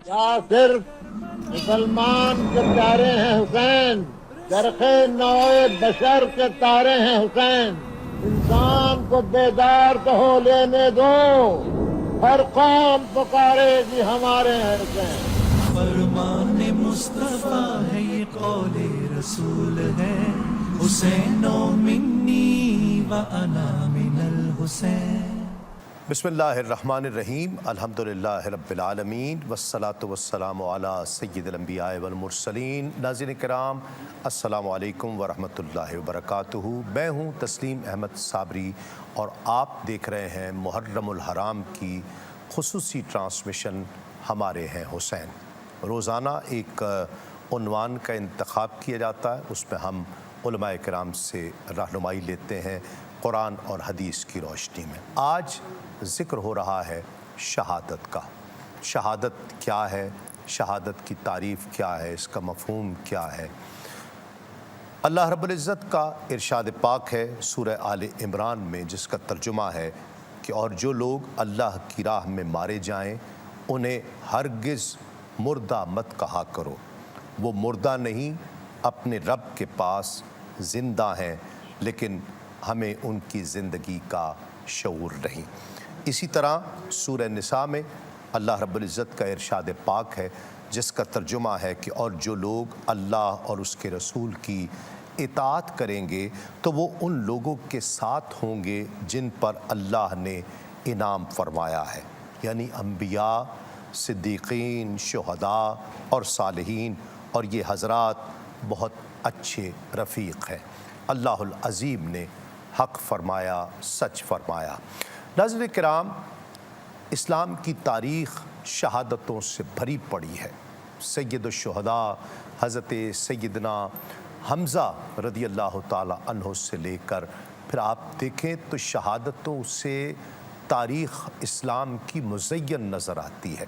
کیا صرف مسلمان کے پیارے ہیں حسین؟ چرخے نوع بشر کے تارے ہیں حسین۔ انسان کو بیدار تو ہو لینے دو، ہر قوم پکارے گی ہمارے ہیں حسین۔ فرمان مصطفیٰ ہے یہ قول رسول ہے، حسین منی و انا من الحسین۔ بسم اللہ الرحمن الرحیم، الحمدللہ رب العالمین، والصلاة والسلام علی سید الانبیاء والمرسلین۔ ناظرین کرام، السلام علیکم ورحمۃ اللہ وبرکاتہ۔ میں ہوں تسلیم احمد صابری اور آپ دیکھ رہے ہیں محرم الحرام کی خصوصی ٹرانسمیشن ہمارے ہیں حسین۔ روزانہ ایک عنوان کا انتخاب کیا جاتا ہے، اس میں ہم علماء کرام سے رہنمائی لیتے ہیں قرآن اور حدیث کی روشنی میں۔ آج ذکر ہو رہا ہے شہادت کا۔ شہادت کیا ہے؟ شہادت کی تعریف کیا ہے؟ اس کا مفہوم کیا ہے؟ اللہ رب العزت کا ارشاد پاک ہے سورہ آل عمران میں، جس کا ترجمہ ہے کہ اور جو لوگ اللہ کی راہ میں مارے جائیں انہیں ہرگز مردہ مت کہا کرو، وہ مردہ نہیں، اپنے رب کے پاس زندہ ہیں، لیکن ہمیں ان کی زندگی کا شعور نہیں۔ اسی طرح سورہ نساء میں اللہ رب العزت کا ارشاد پاک ہے، جس کا ترجمہ ہے کہ اور جو لوگ اللہ اور اس کے رسول کی اطاعت کریں گے تو وہ ان لوگوں کے ساتھ ہوں گے جن پر اللہ نے انعام فرمایا ہے، یعنی انبیاء، صدیقین، شہداء اور صالحین، اور یہ حضرات بہت اچھے رفیق ہیں۔ اللہ العظیم نے حق فرمایا، سچ فرمایا۔ ناظرین کرام، اسلام کی تاریخ شہادتوں سے بھری پڑی ہے۔ سید الشہداء حضرت سیدنا حمزہ رضی اللہ تعالی عنہ سے لے کر پھر آپ دیکھیں تو شہادتوں سے تاریخ اسلام کی مزین نظر آتی ہے۔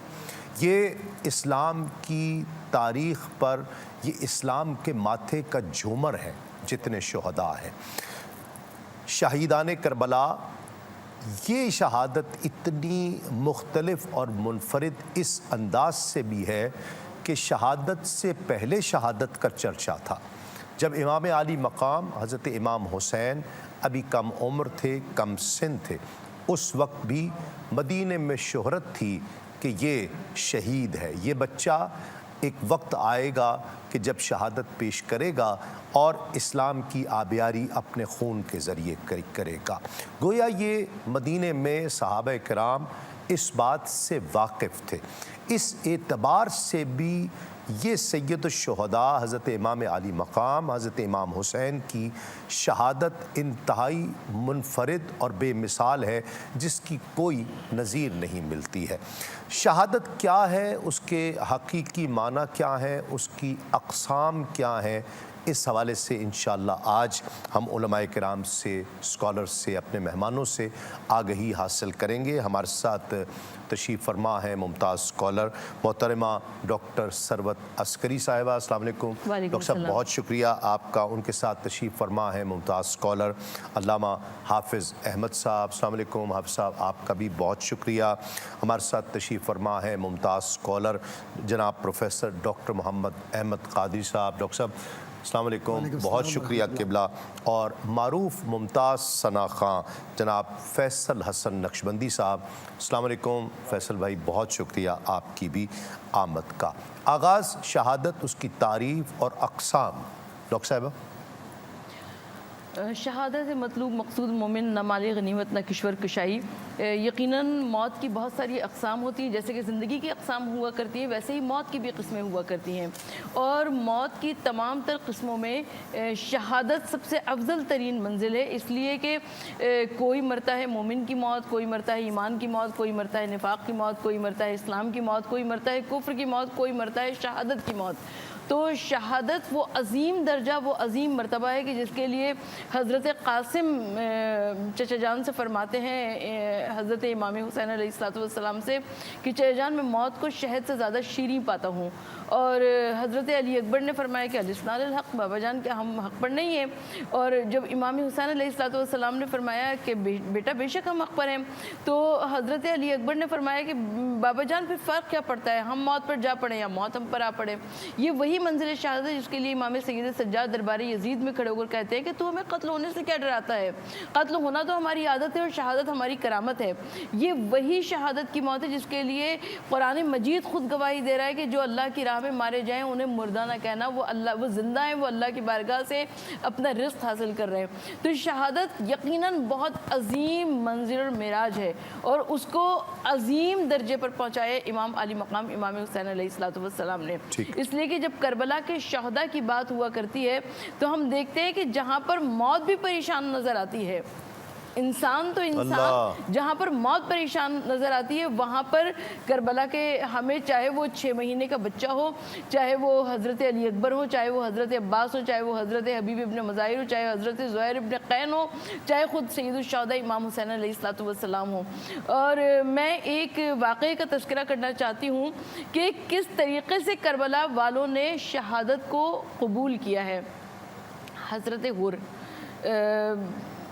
یہ اسلام کی تاریخ پر، یہ اسلام کے ماتھے کا جھومر ہے جتنے شہداء ہیں۔ شہیدان کربلا، یہ شہادت اتنی مختلف اور منفرد اس انداز سے بھی ہے کہ شہادت سے پہلے شہادت کا چرچا تھا۔ جب امام عالی مقام حضرت امام حسین ابھی کم عمر تھے، کم سن تھے، اس وقت بھی مدینے میں شہرت تھی کہ یہ شہید ہے، یہ بچہ ایک وقت آئے گا کہ جب شہادت پیش کرے گا اور اسلام کی آبیاری اپنے خون کے ذریعے کرے گا۔ گویا یہ مدینے میں صحابہ کرام اس بات سے واقف تھے۔ اس اعتبار سے بھی یہ سید الشہداء حضرت امام عالی مقام حضرت امام حسین کی شہادت انتہائی منفرد اور بے مثال ہے، جس کی کوئی نظیر نہیں ملتی ہے۔ شہادت کیا ہے، اس کے حقیقی معنی کیا ہے، اس کی اقسام کیا ہیں، اس حوالے سے انشاءاللہ آج ہم علماء کرام سے، اسکالرز سے، اپنے مہمانوں سے آگہی حاصل کریں گے۔ ہمارے ساتھ تشریف فرما ہے ممتاز اسکالر محترمہ ڈاکٹر ثروت عسکری صاحبہ۔ السلام علیکم ڈاکٹر صاحب، بہت شکریہ آپ کا۔ ان کے ساتھ تشریف فرما ہے ممتاز اسکالر علامہ حافظ احمد صاحب۔ السلام علیکم حافظ صاحب، آپ کا بھی بہت شکریہ۔ ہمارے ساتھ تشریف فرما ہے ممتاز اسکالر جناب پروفیسر ڈاکٹر محمد احمد قادری صاحب۔ ڈاکٹر صاحب السلام علیکم، بہت شکریہ قبلہ۔ اور معروف ممتاز ثنا خاں جناب فیصل حسن نقشبندی صاحب۔ السلام علیکم فیصل بھائی، بہت شکریہ آپ کی بھی آمد کا۔ آغاز شہادت، اس کی تعریف اور اقسام، ڈاکٹر صاحبہ۔ شہادت سے مطلوب مقصود مومن، نہ مال غنیمت نہ کشور کشائی۔ یقیناً موت کی بہت ساری اقسام ہوتی ہیں، جیسے کہ زندگی کی اقسام ہوا کرتی ہیں، ویسے ہی موت کی بھی قسمیں ہوا کرتی ہیں، اور موت کی تمام تر قسموں میں شہادت سب سے افضل ترین منزل ہے، اس لیے کہ کوئی مرتا ہے مومن کی موت، کوئی مرتا ہے ایمان کی موت، کوئی مرتا ہے نفاق کی موت، کوئی مرتا ہے اسلام کی موت، کوئی مرتا ہے کفر کی موت، کوئی مرتا ہے شہادت کی موت۔ تو شہادت وہ عظیم درجہ، وہ عظیم مرتبہ ہے کہ جس کے لیے حضرت قاسم چچا جان سے فرماتے ہیں حضرت امام حسین علیہ السلام سے کہ چچا جان میں موت کو شہد سے زیادہ شیریں پاتا ہوں. اور حضرت علی اکبر نے فرمایا کہ السنا الحق، بابا جان کہ ہم حق پر نہیں ہیں. اور جب امام حسین علیہ السلام نے فرمایا کہ بیٹا بے شک ہم حق پر ہیں، تو حضرت علی اکبر نے فرمایا کہ بابا جان پھر فرق کیا پڑتا ہے، ہم موت پر جا پڑے یا موت ہم پر آ پڑے. یہ وہی منزل شہادت ہے جس کے لیے امام سید سجاد دربار یزید میں کھڑے ہو کر کہتے ہیں کہ تو ہمیں قتل ہونے سے کیا ڈراتا ہے، قتل ہونا تو ہماری عادت ہے اور شہادت ہماری کرامت ہے. یہ وہی شہادت کی موت ہے جس کے لیے قرآن مجید خود گواہی دے رہا ہے کہ جو اللہ کی راہ میں مارے جائیں انہیں مردہ نہ کہنا، وہ زندہ ہیں، وہ اللہ کی بارگاہ سے اپنا رزق حاصل کر رہے ہیں. تو شہادت یقیناً بہت عظیم منزل اور معراج ہے، اور اس کو عظیم درجے پر پہنچایا امام علی مقام امام حسین علیہ السلام نے. اس لیے کہ جب کربلا کے شہداء کی بات ہوا کرتی ہے تو ہم دیکھتے ہیں کہ جہاں پر موت بھی پریشان نظر آتی ہے، انسان تو انسان جہاں پر موت پریشان نظر آتی ہے وہاں پر کربلا کے ہمیں چاہے وہ 6 مہینے کا بچہ ہو، چاہے وہ حضرت علی اکبر ہو، چاہے وہ حضرت عباس ہو، چاہے وہ حضرت حبیب ابن مظاہر ہو، چاہے حضرت زہیر ابن قین ہو، چاہے خود سید الشہداء امام حسین علیہ السلام ہو. اور میں ایک واقعے کا تذکرہ کرنا چاہتی ہوں کہ کس طریقے سے کربلا والوں نے شہادت کو قبول کیا ہے. حضرت حر،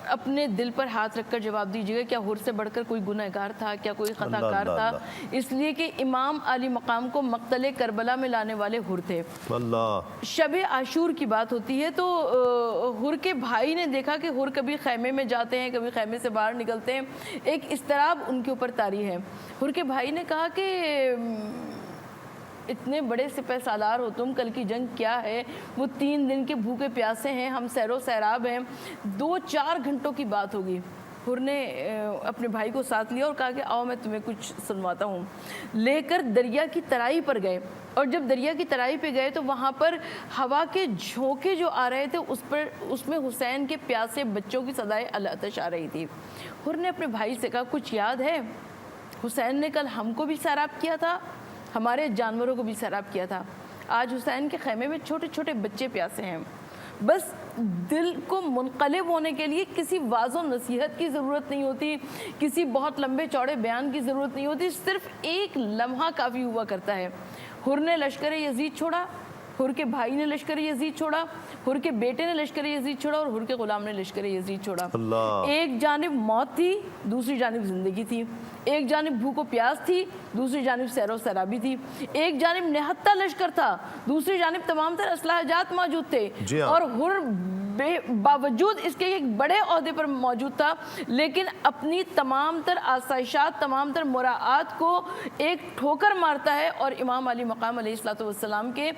اپنے دل پر ہاتھ رکھ کر جواب دیجیے گا، کیا حر سے بڑھ کر کوئی گنہگار تھا، کیا کوئی خطا کار تھا؟ اس لیے کہ امام علی مقام کو مقتل کربلا میں لانے والے حر تھے. شب عاشور کی بات ہوتی ہے تو حر کے بھائی نے دیکھا کہ حر کبھی خیمے میں جاتے ہیں، کبھی خیمے سے باہر نکلتے ہیں، ایک اضطراب ان کے اوپر طاری ہے. حر کے بھائی نے کہا کہ اتنے بڑے سپہ سالار ہو تم، کل کی جنگ کیا ہے، وہ 3 دن کے بھوکے پیاسے ہیں، ہم سیر و سیراب ہیں، 2-4 گھنٹوں کی بات ہوگی. حر نے اپنے بھائی کو ساتھ لیا اور کہا کہ آؤ میں تمہیں کچھ سنواتا ہوں. لے کر دریا کی ترائی پر گئے، اور جب دریا کی ترائی پہ گئے تو وہاں پر ہوا کے جھونکے جو آ رہے تھے اس میں حسین کے پیاسے بچوں کی صدائے العطش آ رہی تھی. حر نے اپنے بھائی سے کہا کچھ یاد ہے؟ حسین نے کل ہم کو بھی سیراب کیا تھا، ہمارے جانوروں کو بھی سیراب کیا تھا، آج حسین کے خیمے میں چھوٹے چھوٹے بچے پیاسے ہیں. بس دل کو منقلب ہونے کے لیے کسی واعظ و نصیحت کی ضرورت نہیں ہوتی، کسی بہت لمبے چوڑے بیان کی ضرورت نہیں ہوتی، صرف ایک لمحہ کافی ہوا کرتا ہے. حر نے لشکر یزید چھوڑا، حر کے بھائی نے لشکر یزید چھوڑا، حر کے بیٹے نے لشکر یزید چھوڑا، اور حر کے غلام نے لشکر یزید چھوڑا. ایک جانب موت تھی، دوسری جانب زندگی تھی. ایک جانب بھوک و پیاس تھی، دوسری جانب سیر و سرابی تھی. ایک جانب نہتہ لشکر تھا، دوسری جانب تمام تر اسلحہ جات موجود تھے. اور حر باوجود اس کے ایک بڑے عہدے پر موجود تھا، لیکن اپنی تمام تر آسائشات، تمام تر مراعات کو ایک ٹھوکر مارتا ہے اور امام علی مقام علیہ السلام کے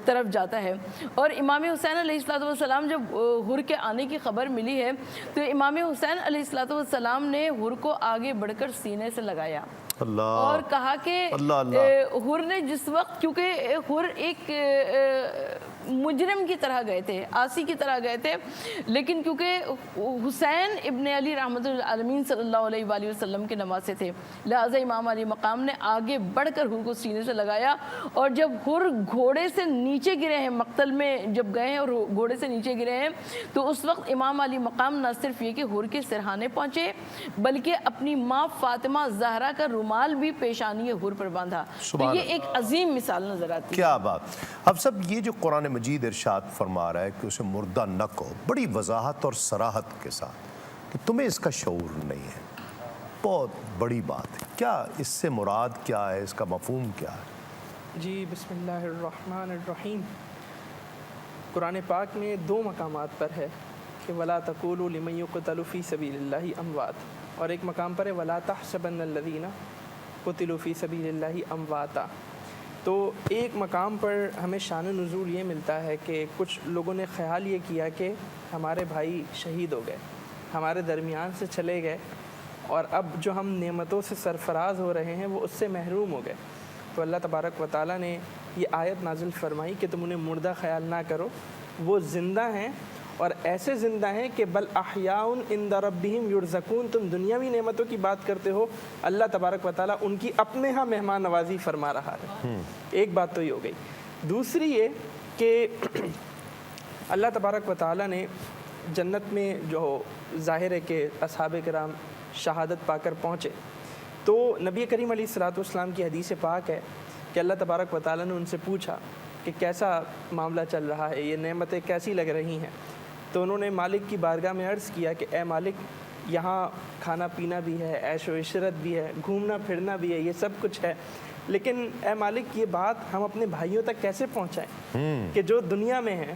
طرف جاتا ہے. اور امام حسین علیہ السلام جب حر کے آنے کی خبر ملی ہے تو امام حسین علیہ السلام نے حر کو آگے بڑھ کر سینے سے لگایا اور کہا کہ حر نے جس وقت، کیونکہ حر ایک مجرم کی طرح گئے تھے، آسی کی طرح گئے تھے، لیکن کیونکہ حسین ابن علی رحمۃ العالمین صلی اللہ علیہ وآلہ وسلم کے نواسے تھے، لہٰذا امام علی مقام نے آگے بڑھ کر حر کو سینے سے لگایا. اور جب حر گھوڑے سے نیچے گرے ہیں، مقتل میں جب گئے ہیں اور گھوڑے سے نیچے گرے ہیں، تو اس وقت امام علی مقام نہ صرف یہ کہ حر کے سرہانے پہنچے بلکہ اپنی ماں فاطمہ زہرا کا رومال بھی پیشانی حر پر باندھا. تو یہ ایک عظیم مثال نظر آتی ہے. کیا بات. اب سب یہ جو قرآن مجید ارشاد فرما رہا ہے کہ اسے مردہ نہ کہو، بڑی وضاحت اور صراحت کے ساتھ، کہ تمہیں اس کا شعور نہیں ہے، بہت بڑی بات ہے. کیا اس سے مراد کیا ہے، اس کا مفہوم کیا ہے؟ جی بسم اللہ الرحمن الرحیم. قرآن پاک میں 2 مقامات پر ہے کہ وَلَا تَقُولُوا لِمَن يُقْتَلُ فِي سَبِيلِ اللَّهِ أَمْوَاتٌ، اور ایک مقام پر ہے وَلَا تَحْسَبَنَّ الَّذِينَ قُتِلُوا فِي سَبِيلِ اللَّهِ أَمْوَاتًا. تو ایک مقام پر ہمیں شان نزول یہ ملتا ہے کہ کچھ لوگوں نے خیال یہ کیا کہ ہمارے بھائی شہید ہو گئے، ہمارے درمیان سے چلے گئے، اور اب جو ہم نعمتوں سے سرفراز ہو رہے ہیں وہ اس سے محروم ہو گئے. تو اللہ تبارک و تعالیٰ نے یہ آیت نازل فرمائی کہ تم انہیں مردہ خیال نہ کرو، وہ زندہ ہیں، اور ایسے زندہ ہیں کہ بل احیاء عند ربہم یرزقون. تم دنیاوی نعمتوں کی بات کرتے ہو، اللہ تبارک و تعالیٰ ان کی اپنے ہاں مہمان نوازی فرما رہا ہے. ایک بات تو یہ ہو گئی. دوسری یہ کہ اللہ تبارک و تعالیٰ نے جنت میں جو ظاہر ہے کہ اصحاب کرام شہادت پا کر پہنچے تو نبی کریم علیہ الصلوۃ والسلام کی حدیث پاک ہے کہ اللہ تبارک و تعالیٰ نے ان سے پوچھا کہ کیسا معاملہ چل رہا ہے، یہ نعمتیں کیسی لگ رہی ہیں؟ تو انہوں نے مالک کی بارگاہ میں عرض کیا کہ اے مالک، یہاں کھانا پینا بھی ہے، عیش و عشرت بھی ہے، گھومنا پھرنا بھی ہے، یہ سب کچھ ہے، لیکن اے مالک یہ بات ہم اپنے بھائیوں تک کیسے پہنچائیں کہ جو دنیا میں ہیں،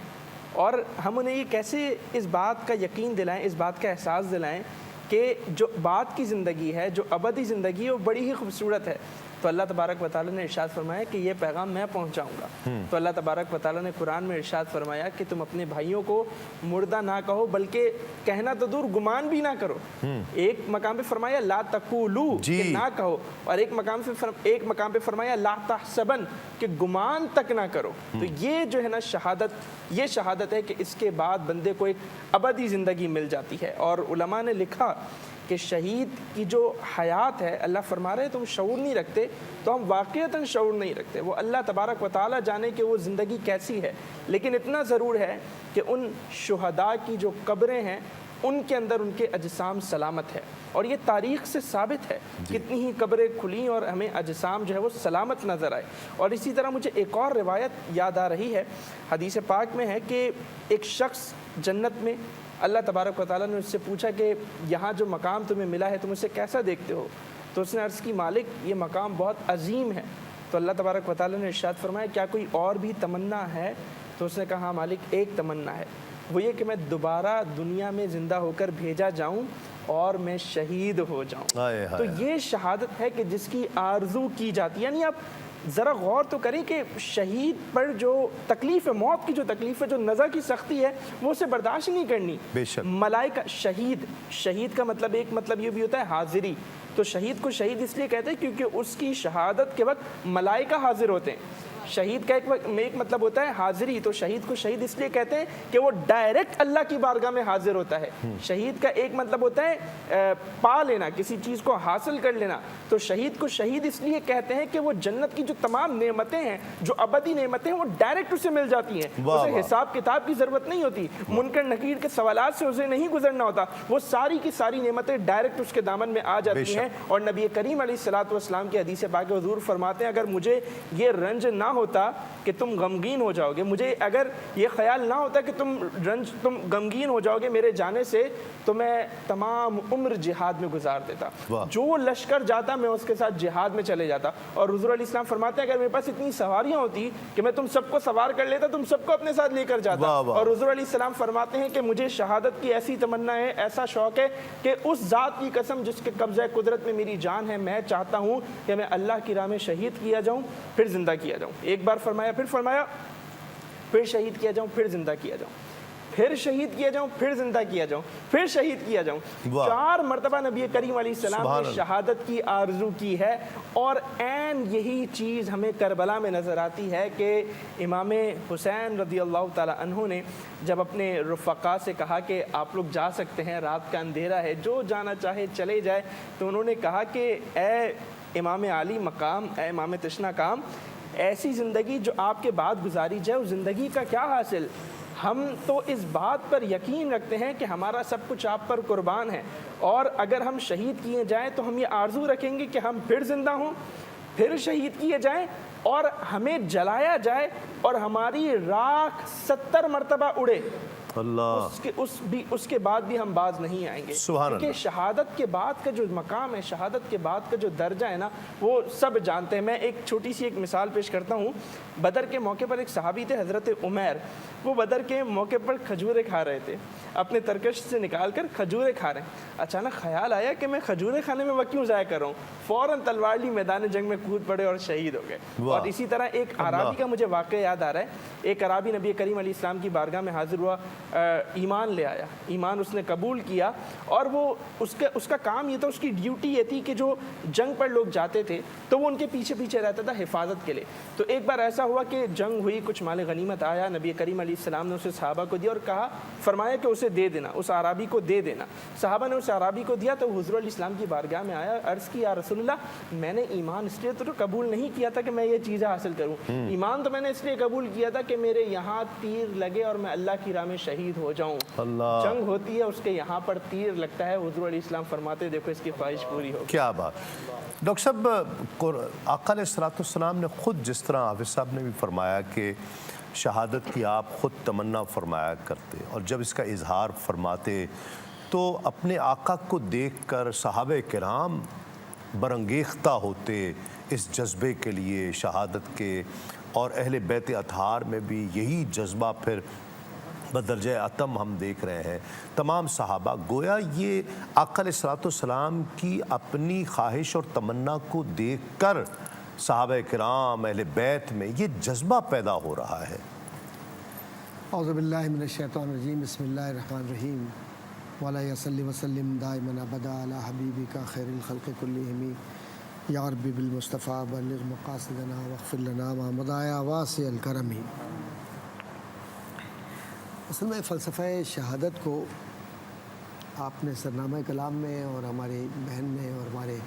اور ہم انہیں یہ کیسے اس بات کا یقین دلائیں، اس بات کا احساس دلائیں کہ جو بعد کی زندگی ہے، جو ابدی زندگی ہے، وہ بڑی ہی خوبصورت ہے۔ تو اللہ تبارک و تعالیٰ نے ارشاد فرمایا کہ یہ پیغام میں پہنچاؤں گا۔ تو اللہ تبارک و تعالیٰ نے قرآن میں ارشاد فرمایا کہ تم اپنے بھائیوں کو مردہ نہ کہو، بلکہ کہنا تو دور گمان بھی نہ کرو۔ ایک مقام پہ فرمایا لا تقولو کہ نہ کہو، اور ایک مقام پہ فرمایا لا تحسبن کہ گمان تک نہ کرو۔ تو یہ جو ہے نا شہادت، یہ شہادت ہے کہ اس کے بعد بندے کو ایک ابدی زندگی مل جاتی ہے۔ اور علماء نے لکھا کہ شہید کی جو حیات ہے، اللہ فرما رہے تم شعور نہیں رکھتے، تو ہم واقعتاً شعور نہیں رکھتے، وہ اللہ تبارک و تعالیٰ جانے کہ وہ زندگی کیسی ہے، لیکن اتنا ضرور ہے کہ ان شہداء کی جو قبریں ہیں ان کے اندر ان کے اجسام سلامت ہے، اور یہ تاریخ سے ثابت ہے، کتنی ہی قبریں کھلیں اور ہمیں اجسام جو ہے وہ سلامت نظر آئے۔ اور اسی طرح مجھے ایک اور روایت یاد آ رہی ہے، حدیث پاک میں ہے کہ ایک شخص جنت میں، اللہ تبارک و تعالیٰ نے اس سے پوچھا کہ یہاں جو مقام تمہیں ملا ہے تم اسے کیسا دیکھتے ہو؟ تو اس نے عرض کی مالک یہ مقام بہت عظیم ہے۔ تو اللہ تبارک و تعالیٰ نے ارشاد فرمایا کیا کوئی اور بھی تمنا ہے؟ تو اس نے کہا ہاں مالک ایک تمنا ہے، وہ یہ کہ میں دوبارہ دنیا میں زندہ ہو کر بھیجا جاؤں اور میں شہید ہو جاؤں۔ تو یہ شہادت ہے کہ جس کی آرزو کی جاتی ہے۔ یعنی آپ ذرا غور تو کریں کہ شہید پر جو تکلیف ہے، موت کی جو تکلیف ہے، جو نزع کی سختی ہے، وہ اسے برداشت نہیں کرنی۔ بے شک ملائکہ شہید کا مطلب ایک مطلب یہ بھی ہوتا ہے حاضری، تو شہید کو شہید اس لیے کہتے ہیں کیونکہ اس کی شہادت کے وقت ملائکہ حاضر ہوتے ہیں۔ شہید کا ایک مطلب ہوتا ہے حاضری، تو شہید کو شہید اس لیے کہتے ہیں کہ وہ ڈائریکٹ اللہ کی بارگاہ میں حاضر ہوتا ہے۔ شہید کا ایک مطلب ہوتا ہے پا لینا، کسی چیز کو حاصل کر لینا، تو شہید کو شہید اس لیے کہتے ہیں کہ وہ جنت کی جو تمام نعمتیں ہیں، جو ابدی نعمتیں ہیں، وہ ڈائریکٹ اسے مل جاتی ہیں، اسے حساب کتاب کی ضرورت نہیں ہوتی، منکر نکیر کے سوالات سے اسے نہیں گزرنا ہوتا، وہ ساری کی ساری نعمتیں ڈائریکٹ اس کے دامن میں آ جاتی ہیں۔ اور نبی کریم علیہ الصلوۃ والسلام کی حدیث پاک حضور فرماتے ہیں اگر مجھے یہ رنج نہ ہوتا کہ تم غمگین ہو جاؤ گے، مجھے اگر یہ خیال نہ ہوتا کہ تم غمگین ہو جاؤ گے میرے جانے سے، تو میں تمام عمر جہاد میں گزار دیتا، جو لشکر جاتا میں اس کے ساتھ جہاد میں چلے جاتا۔ اور حضور علیہ السلام فرماتے ہیں اگر میرے پاس اتنی سواریاں ہوتی کہ میں تم سب کو سوار کر لیتا، تم سب کو اپنے ساتھ لے کر جاتا۔ اور حضور علیہ السلام فرماتے ہیں کہ مجھے شہادت کی ایسی تمنا ہے، ایسا شوق ہے کہ اس ذات کی قسم جس کے قبضہ قدرت میں میری جان ہے، میں چاہتا ہوں کہ میں اللہ کی راہ میں شہید کیا جاؤں، پھر زندہ کیا جاؤں۔ ایک بار فرمایا، پھر فرمایا پھر شہید کیا جاؤں، پھر زندہ کیا جاؤں، پھر شہید کیا جاؤں، پھر زندہ کیا جاؤں، پھر شہید کیا جاؤں۔ 4 مرتبہ نبی کریم علیہ السلام نے شہادت کی آرزو کی ہے، اور عین یہی چیز ہمیں کربلا میں نظر آتی ہے کہ امام حسین رضی اللہ تعالی عنہ نے جب اپنے رفقا سے کہا کہ آپ لوگ جا سکتے ہیں، رات کا اندھیرا ہے، جو جانا چاہے چلے جائے، تو انہوں نے کہا کہ اے امام عالی مقام، اے امام تشنا کام، ایسی زندگی جو آپ کے بعد گزاری جائے اس زندگی کا کیا حاصل؟ ہم تو اس بات پر یقین رکھتے ہیں کہ ہمارا سب کچھ آپ پر قربان ہے، اور اگر ہم شہید کیے جائیں تو ہم یہ آرزو رکھیں گے کہ ہم پھر زندہ ہوں، پھر شہید کیے جائیں، اور ہمیں جلایا جائے اور ہماری راکھ 70 مرتبہ اڑے، اس کے بعد بھی ہم باز نہیں آئیں گے۔ کیونکہ شہادت کے بعد کا جو مقام ہے، شہادت کے بعد کا جو درجہ ہے نا، وہ سب جانتے ہیں۔ میں ایک چھوٹی سی ایک مثال پیش کرتا ہوں۔ بدر کے موقع پر ایک صحابی تھے حضرت عمیر، وہ بدر کے موقع پر کھجوریں کھا رہے تھے، اپنے ترکش سے نکال کر کھجوریں کھا رہے ہیں۔ اچانک خیال آیا کہ میں کھجوریں کھانے میں وقت کیوں ضائع کر رہا ہوں، فوراً تلوار لی، میدان جنگ میں کود پڑے اور شہید ہو گئے۔ اور اسی طرح ایک عرابی کا مجھے واقعہ یاد آ رہا ہے۔ ایک عرابی نبی کریم علیہ السلام کی بارگاہ میں حاضر ہوا، ایمان لے آیا، ایمان اس نے قبول کیا، اور وہ اس کا کام یہ تھا، اس کی ڈیوٹی یہ تھی کہ جو جنگ پر لوگ جاتے تھے تو وہ ان کے پیچھے پیچھے رہتا تھا حفاظت کے لیے۔ تو ایک بار ایسا ہوا کہ جنگ ہوئی، کچھ مال غنیمت آیا، نبی کریم علیہ السلام نے اسے صحابہ کو دیا اور کہا، فرمایا کہ اسے دے دینا، اس اعرابی کو دے دینا۔ صحابہ نے اس اعرابی کو دیا تو حضور علیہ السلام کی بارگاہ میں آیا، عرض کی یا رسول اللہ میں نے ایمان اس لیے تو قبول نہیں کیا تھا کہ میں یہ چیزیں حاصل کروں، ایمان تو میں نے اس لیے قبول کیا تھا کہ میرے یہاں تیر لگے اور میں اللہ کی راہ میں شہید ہو جاؤں۔ جنگ ہوتی ہے، اس کے یہاں پر تیر لگتا ہے، حضور علیہ السلام فرماتے دیکھو اس کی خواہش پوری ہو۔ کیا بات! ڈاکٹر صاحب، آقا علیہ السلام نے خود جس طرح حافظ صاحب نے بھی فرمایا کہ شہادت کی آپ خود تمنا فرمایا کرتے، اور جب اس کا اظہار فرماتے تو اپنے آقا کو دیکھ کر صحابہ کرام برانگیختہ ہوتے اس جذبے کے لیے شہادت کے، اور اہل بیت اطہار میں بھی یہی جذبہ پھر بدرجہ اتم ہم دیکھ رہے ہیں۔ تمام صحابہ گویا یہ آقا علیہ السلام کی اپنی خواہش اور تمنا کو دیکھ کر صحابہ کرام اہل بیت میں یہ جذبہ پیدا ہو رہا ہے۔ اعوذ باللہ من الشیطان الرجیم، بسم اللہ الرحمن الرحیم، وَلَا يَصَلِّ وَسَلِّمْ دَائِمًا أَبَدًا عَلَىٰ حَبِيبِكَ خَيْرِ الْخَلْقِ كُلِّهِمْ یا رب بالمصطفیٰ بلغ مقاصدنا واغفر لنا ما مضى یا واسع الکرم۔ اصل میں فلسفہ شہادت کو آپ نے سرنامہ کلام میں اور ہماری بہن نے اور ہمارے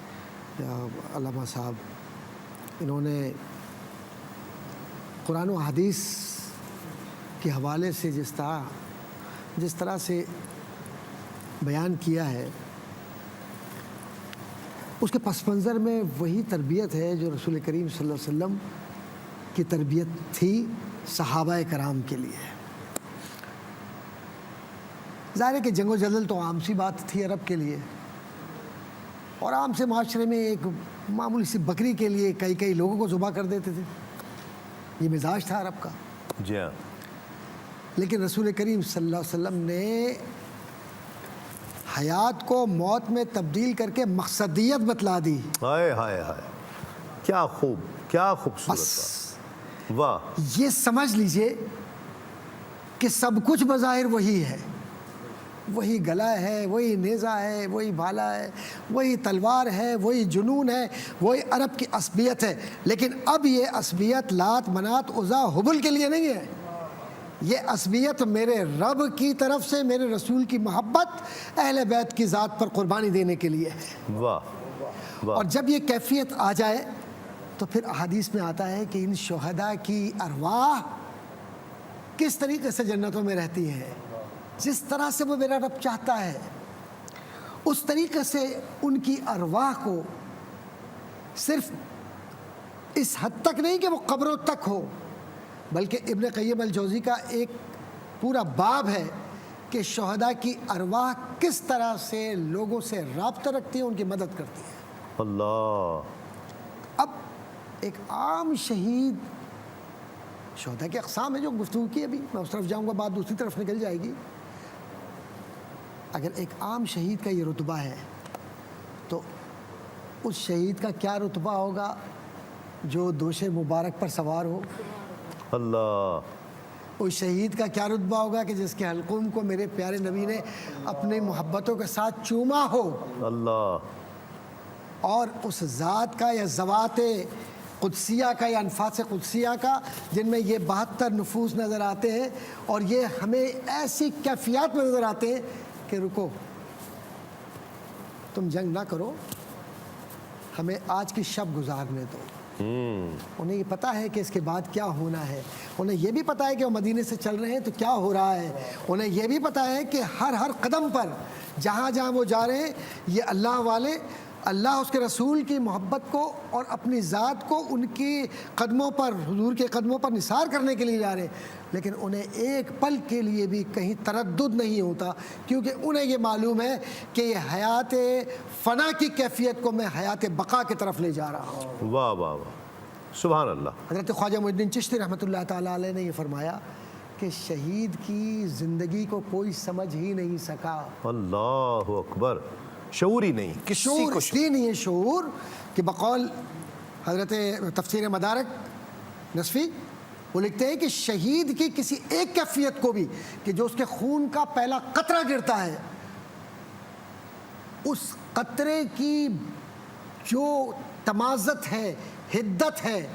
علامہ صاحب انہوں نے قرآن و حدیث کے حوالے سے جس طرح سے بیان کیا ہے، اس کے پس منظر میں وہی تربیت ہے جو رسول کریم صلی اللہ علیہ وسلم کی تربیت تھی صحابہ کرام کے لیے۔ ظاہر ہے کہ جنگ و جدل تو عام سی بات تھی عرب کے لیے، اور عام سے معاشرے میں ایک معمولی سی بکری کے لیے کئی لوگوں کو ذبح کر دیتے تھے، یہ مزاج تھا عرب کا۔ جی ہاں۔ لیکن رسول کریم صلی اللہ علیہ وسلم نے حیات کو موت میں تبدیل کر کے مقصدیت بتلا دی۔ ہائے ہائے ہائے، کیا خوب، کیا خوبصورت بات! واہ! یہ سمجھ لیجئے کہ سب کچھ بظاہر وہی ہے، وہی گلا ہے، وہی نیزہ ہے، وہی بھالا ہے، وہی تلوار ہے، وہی جنون ہے، وہی عرب کی عصبیت ہے، لیکن اب یہ عصبیت لات منات عزا حبل کے لیے نہیں ہے، یہ عصبیت میرے رب کی طرف سے میرے رسول کی محبت اہل بیت کی ذات پر قربانی دینے کے لیے ہے۔ واہ واہ! اور جب یہ کیفیت آ جائے تو پھر احادیث میں آتا ہے کہ ان شہداء کی ارواح کس طریقے سے جنتوں میں رہتی ہیں، جس طرح سے وہ میرا رب چاہتا ہے اس طریقے سے ان کی ارواح کو صرف اس حد تک نہیں کہ وہ قبروں تک ہو، بلکہ ابن قیم الجوزی کا ایک پورا باب ہے کہ شہداء کی ارواح کس طرح سے لوگوں سے رابطہ رکھتی ہیں، ان کی مدد کرتی ہیں۔ اللہ! اب ایک عام شہید، شہداء کے اقسام ہے جو گفتگو کی، ابھی میں اس طرف جاؤں گا، بات دوسری طرف نکل جائے گی۔ اگر ایک عام شہید کا یہ رتبہ ہے تو اس شہید کا کیا رتبہ ہوگا جو دوش مبارک پر سوار ہو؟ اللہ! اس شہید کا کیا رتبہ ہوگا کہ جس کے حلقوم کو میرے پیارے نبی نے اپنی محبتوں کے ساتھ چوما ہو؟ اللہ! اور اس ذات کا یا ذوات قدسیہ کا یا انفاس قدسیہ کا جن میں یہ 72 نفوس نظر آتے ہیں، اور یہ ہمیں ایسی کیفیات میں نظر آتے ہیں کہ رکو، تم جنگ نہ کرو، ہمیں آج کی شب گزارنے دو۔ انہیں یہ پتہ ہے کہ اس کے بعد کیا ہونا ہے، انہیں یہ بھی پتہ ہے کہ وہ مدینے سے چل رہے ہیں تو کیا ہو رہا ہے، انہیں یہ بھی پتہ ہے کہ ہر قدم پر جہاں جہاں وہ جا رہے ہیں یہ اللہ والے، اللہ اس کے رسول کی محبت کو اور اپنی ذات کو ان کی قدموں پر، حضور کے قدموں پر نثار کرنے کے لیے جا رہے ہیں، لیکن انہیں ایک پل کے لیے بھی کہیں تردد نہیں ہوتا، کیونکہ انہیں یہ معلوم ہے کہ یہ حیات فنا کی کیفیت کو میں حیات بقا کی طرف لے جا رہا ہوں۔ واہ واہ واہ! سبحان اللہ! حضرت خواجہ معین الدین چشتی رحمۃ اللہ تعالیٰ علیہ نے یہ فرمایا کہ شہید کی زندگی کو کوئی سمجھ ہی نہیں سکا۔ اللہ اکبر! شعور ہی نہیں، کسی شعور کو اس لیے نہیں ہے شعور کہ بقول حضرت تفسیر مدارک نصفی وہ لکھتے ہیں کہ شہید کی کسی ایک کیفیت کو بھی کہ جو اس کے خون کا پہلا قطرہ گرتا ہے، اس قطرے کی جو تمازت ہے، حدت ہے،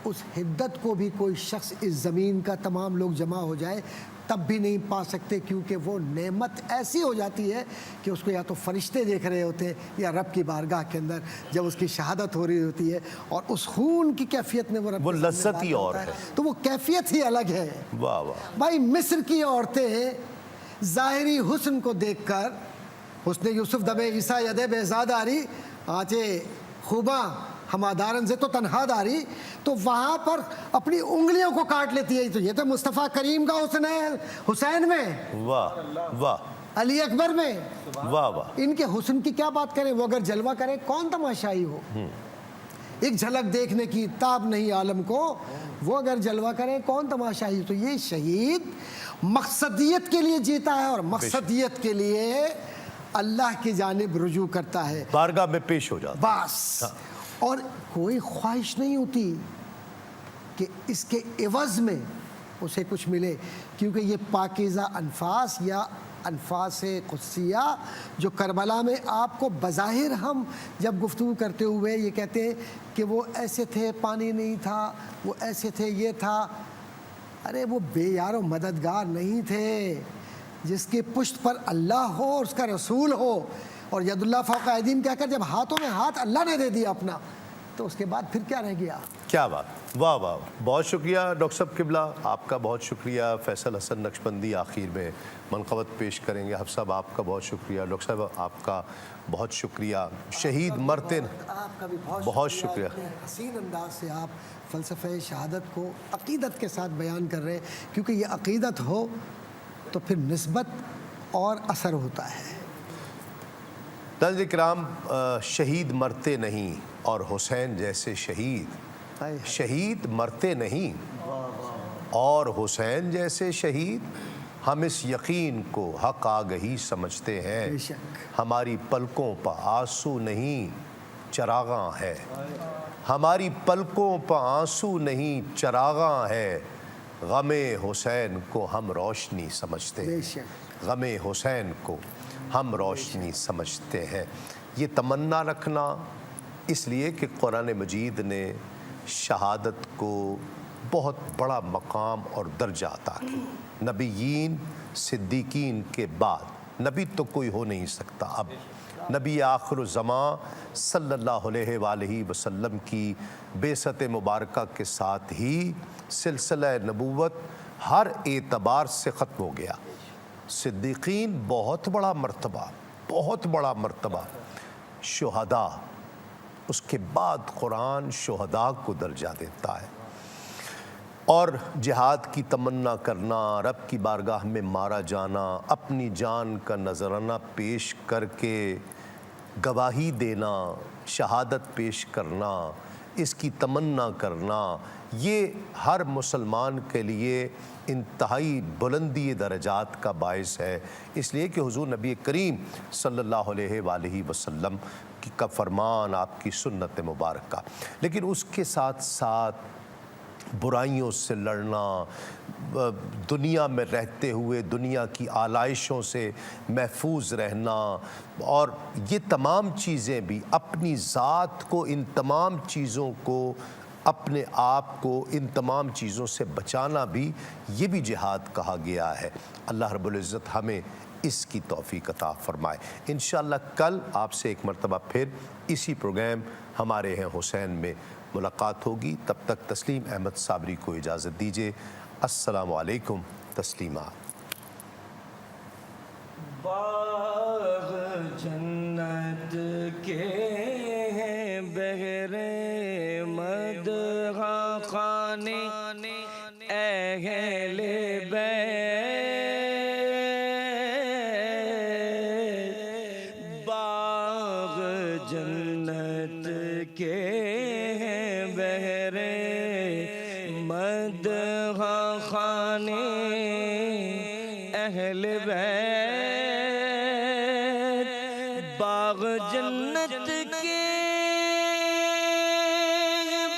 اس حدت کو بھی کوئی شخص اس زمین کا تمام لوگ جمع ہو جائے تب بھی نہیں پا سکتے، کیونکہ وہ نعمت ایسی ہو جاتی ہے کہ اس کو یا تو فرشتے دیکھ رہے ہوتے ہیں یا رب کی بارگاہ کے اندر جب اس کی شہادت ہو رہی ہوتی ہے، اور اس خون کی کیفیت میں وہ رب وہ کے سامنے لذت بات ہی اور کرتا ہے۔ تو وہ کیفیت ہی الگ ہے۔ واہ واہ، بھائی مصر کی عورتیں ظاہری حسن کو دیکھ کر حسن یوسف دبے عیسیٰ یدے بہزاد آری آنچے خوباں ہمادارن سے تو تنہا داری، تو وہاں پر اپنی انگلیوں کو کاٹ لیتی ہے۔ تو یہ تو مصطفیٰ کریم کا حسن ہے حسین میں، واہ واہ علی اکبر میں۔ واہ واہ، ان کے حسن کی کیا بات کریں، وہ اگر جلوہ کرے کون تماشائی ہو، ایک جھلک دیکھنے کی تاب نہیں عالم کو، وہ اگر جلوہ کرے کون تماشائی۔ تو یہ شہید مقصدیت کے لیے جیتا ہے، اور مقصدیت کے لیے اللہ کی جانب رجوع کرتا ہے، بارگاہ میں پیش ہو جاتا بس، اور کوئی خواہش نہیں ہوتی کہ اس کے عوض میں اسے کچھ ملے، کیونکہ یہ پاکیزہ انفاس یا انفاس قدسیہ جو کربلا میں آپ کو بظاہر ہم جب گفتگو کرتے ہوئے یہ کہتے ہیں کہ وہ ایسے تھے، پانی نہیں تھا، وہ ایسے تھے، یہ تھا، ارے وہ بے یار و مددگار نہیں تھے، جس کی پشت پر اللہ ہو اور اس کا رسول ہو، اور ید اللہ فوق ایدیہم کہہ کر جب ہاتھوں میں ہاتھ اللہ نے دے دیا اپنا، تو اس کے بعد پھر کیا رہ گیا؟ کیا بات، واہ واہ، بہت شکریہ ڈاکٹر صاحب قبلہ، آپ کا بہت شکریہ۔ فیصل حسن نقشبندی آخر میں منقبت پیش کریں گے۔ حفصہ صاحب آپ کا بہت شکریہ، ڈاکٹر صاحب آپ کا بہت شکریہ۔ شہید مرتے، آپ کا بھی بہت شکریہ۔ اتنے حسین انداز سے آپ فلسفہ شہادت کو عقیدت کے ساتھ بیان کر رہے ہیں، کیونکہ یہ عقیدت ہو تو پھر نسبت اور اثر ہوتا ہے۔ ناظرین کرام، شہید مرتے نہیں، اور حسین جیسے شہید، شہید مرتے نہیں اور حسین جیسے شہید، ہم اس یقین کو حق آگہی سمجھتے ہیں، بے شک۔ ہماری پلکوں پہ آنسو نہیں چراغاں ہے، ہماری پلکوں پہ آنسو نہیں چراغاں ہے، غم حسین کو ہم روشنی سمجھتے ہیں، بے شک۔ غم حسین کو ہم روشنی سمجھتے ہیں۔ یہ تمنا رکھنا اس لیے کہ قرآن مجید نے شہادت کو بہت بڑا مقام اور درجہ عطا کیا۔ نبیین صدیقین کے بعد نبی تو کوئی ہو نہیں سکتا، اب نبی آخر الزمان صلی اللہ علیہ وآلہ وسلم کی بعثت مبارکہ کے ساتھ ہی سلسلہ نبوت ہر اعتبار سے ختم ہو گیا۔ صدیقین بہت بڑا مرتبہ، بہت بڑا مرتبہ، شہداء، اس کے بعد قرآن شہداء کو درجہ دیتا ہے، اور جہاد کی تمنا کرنا، رب کی بارگاہ میں مارا جانا، اپنی جان کا نذرانہ پیش کر کے گواہی دینا، شہادت پیش کرنا، اس کی تمنا کرنا، یہ ہر مسلمان کے لیے انتہائی بلندی درجات کا باعث ہے، اس لیے کہ حضور نبی کریم صلی اللہ علیہ وآلہ وسلم کا فرمان، آپ کی سنت مبارکہ۔ لیکن اس کے ساتھ ساتھ برائیوں سے لڑنا، دنیا میں رہتے ہوئے دنیا کی آلائشوں سے محفوظ رہنا، اور یہ تمام چیزیں بھی، اپنی ذات کو، ان تمام چیزوں کو، اپنے آپ کو ان تمام چیزوں سے بچانا بھی، یہ بھی جہاد کہا گیا ہے۔ اللہ رب العزت ہمیں اس کی توفیق عطا فرمائے۔ انشاءاللہ کل آپ سے ایک مرتبہ پھر اسی پروگرام ہمارے ہیں حسین میں ملاقات ہوگی۔ تب تک تسلیم احمد صابری کو اجازت دیجیے۔ السلام علیکم تسلیمات۔ باغ جنت کے ہیں بہرے مدغا خانے اہل بیت، باغ جنت کے ہیں بہرے مدغا خانے اہل بیت، باغ جنت کے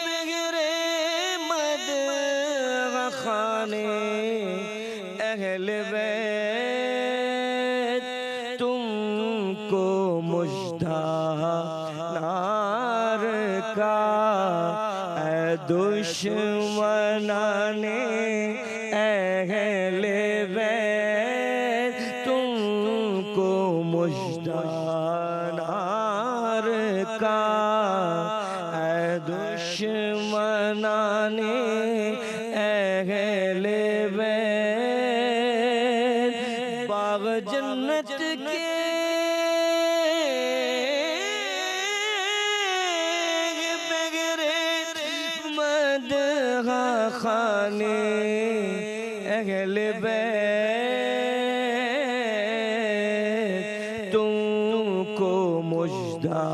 بہرے مد خانے اہل بیت تم کو مژدہ نار کا، اے دشمنان اہل بیت تم کو مژدہ نار کا، اے دشمنان اہل بیت باغ جنت کے خانے اہل بیت تم کو مژدہ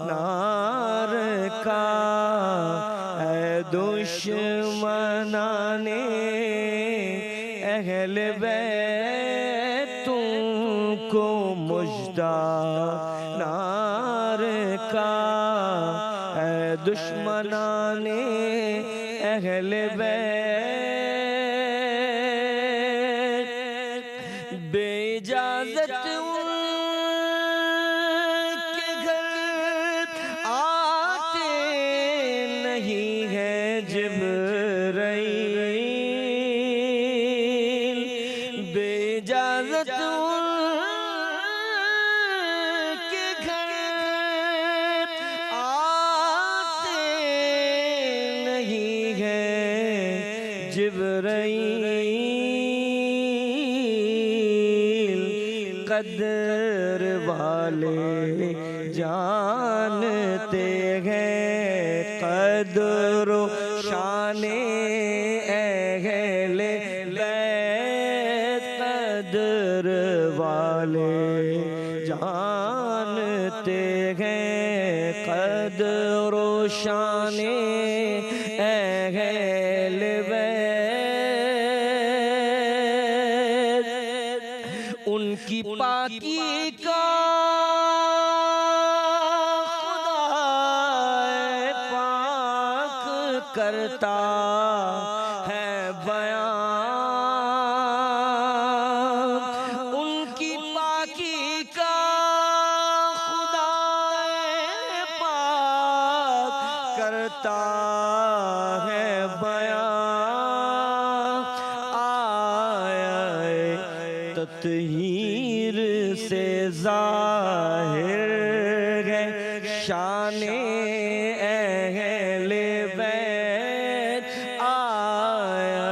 نار کا، اے دشمنان اہل بیت تم کو مژدہ نار کا، اے دشمنان اہل بیت بے اجازت ان کے گھر آتے نہیں ہیں جبرائیل، بے اجازت ان کے گھر آتے نہیں جبرائیل، قدر والے جانتے ہیں قدر و شان اہل بیت، قدر والے جانتے ہیں قدر و شان اہل بیت، ان کی پاکی کا خدا پاک کرتا ہے بیان، ان کی پاکی کا خدا پاک کرتا ہے بیان، آیا تطہیر سے ظاہر ہے شان اہل بیت، آیا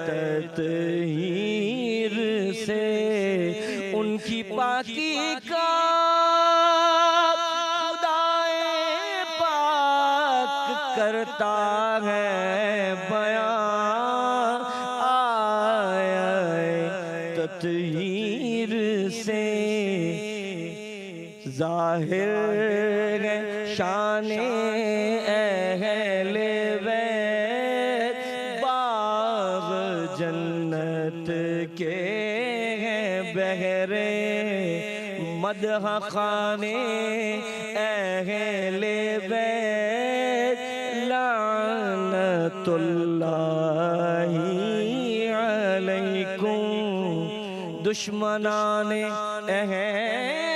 تطہیر سے ان کی پاکی کا خدا پاک کرتا ہے بیان، آیا تطہیر سے ظاہر ہے شان اہل بیت، باغ جنت کے ہیں بہرے مدح خانے اہل بیت، لعنت اللہ علیکم دشمنان اہل